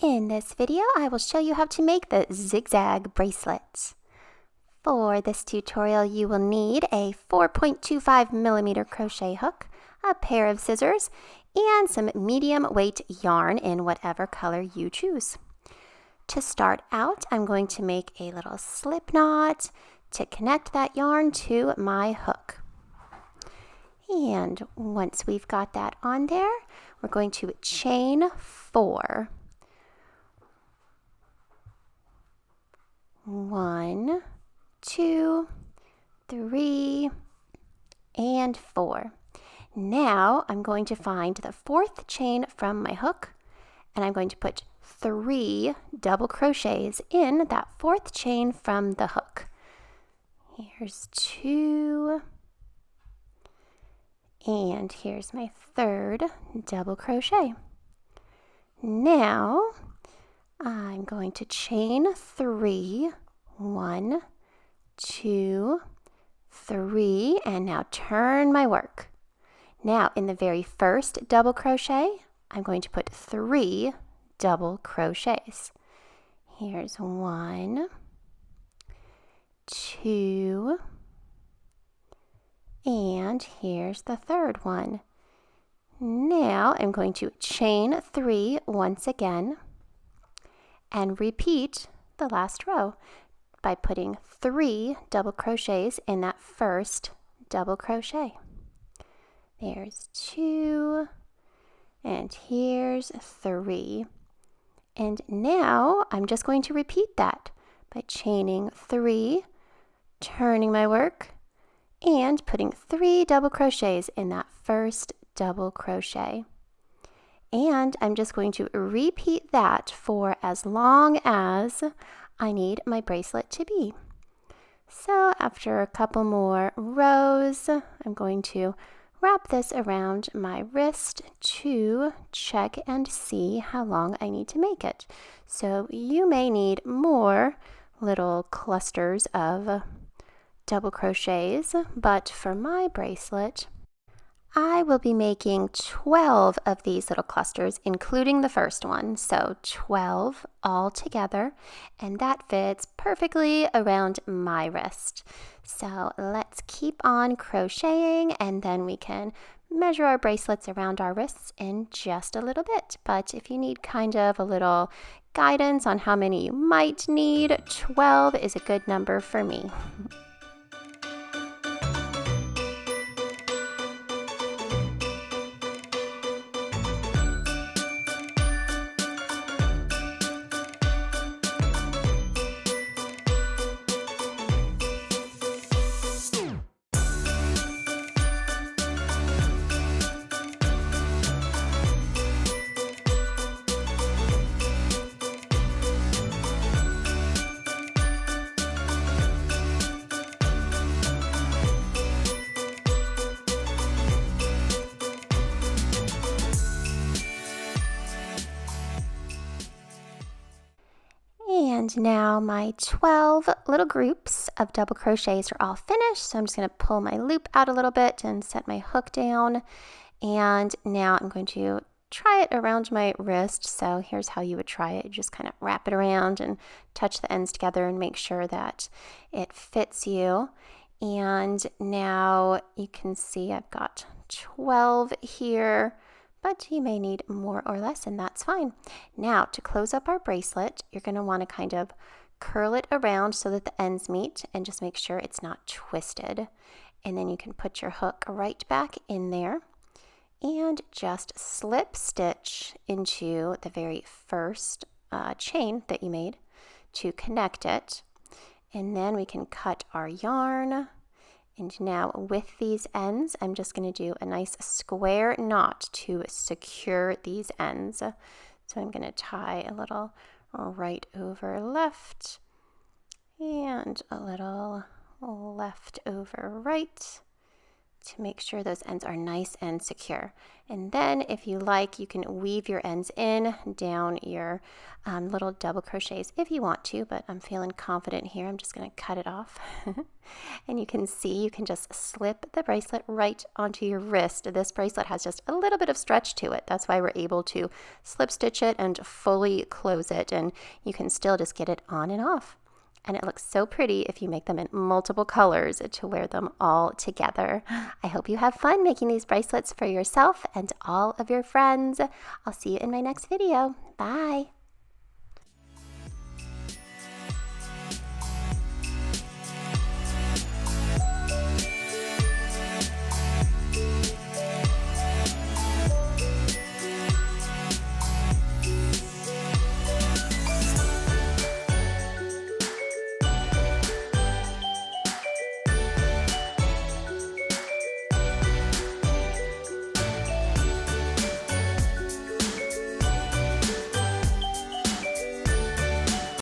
In this video, I will show you how to make the ZigZag Bracelet. For this tutorial, you will need a 4.25mm crochet hook, a pair of scissors, and some medium weight yarn in whatever color you choose. To start out, I'm going to make a little slip knot to connect that yarn to my hook. And once we've got that on there, we're going to chain 4. 1, 2, 3, and 4. Now I'm going to find the 4th chain from my hook, and I'm going to put 3 double crochets in that 4th chain from the hook. Here's 2, and here's my 3rd double crochet. Now I'm going to chain 3, 1, 2, 3, and now turn my work. Now in the very first double crochet, I'm going to put 3 double crochets. Here's 1, 2, and here's the 3rd one. Now I'm going to chain 3 once again and repeat the last row by putting 3 double crochets in that first double crochet. There's 2, and here's 3. And now I'm just going to repeat that by chaining 3, turning my work, and putting 3 double crochets in that first double crochet. And I'm just going to repeat that for as long as I need my bracelet to be. So after a couple more rows, I'm going to wrap this around my wrist to check and see how long I need to make it. So you may need more little clusters of double crochets, but for my bracelet, I will be making 12 of these little clusters, including the first one, so 12 all together, and that fits perfectly around my wrist. So let's keep on crocheting, and then we can measure our bracelets around our wrists in just a little bit. But if you need kind of a little guidance on how many you might need, 12 is a good number for me. And now my 12 little groups of double crochets are all finished. So I'm just going to pull my loop out a little bit and set my hook down. And now I'm going to try it around my wrist. So here's how you would try it. You just kind of wrap it around and touch the ends together and make sure that it fits you. And now you can see I've got 12 here, but you may need more or less, and that's fine. Now, to close up our bracelet, you're going to want to kind of curl it around so that the ends meet and just make sure it's not twisted. And then you can put your hook right back in there and just slip stitch into the very first chain that you made to connect it. And then we can cut our yarn. And now with these ends, I'm just going to do a nice square knot to secure these ends. So I'm going to tie a little right over left and a little left over right. to make sure those ends are nice and secure. And then if you like, you can weave your ends in down your little double crochets if you want to, but I'm feeling confident here. I'm just going to cut it off. And you can see you can just slip the bracelet right onto your wrist. This bracelet has just a little bit of stretch to it. That's why we're able to slip stitch it and fully close it, and you can still just get it on and off. And it looks so pretty if you make them in multiple colors to wear them all together. I hope you have fun making these bracelets for yourself and all of your friends. I'll see you in my next video. Bye.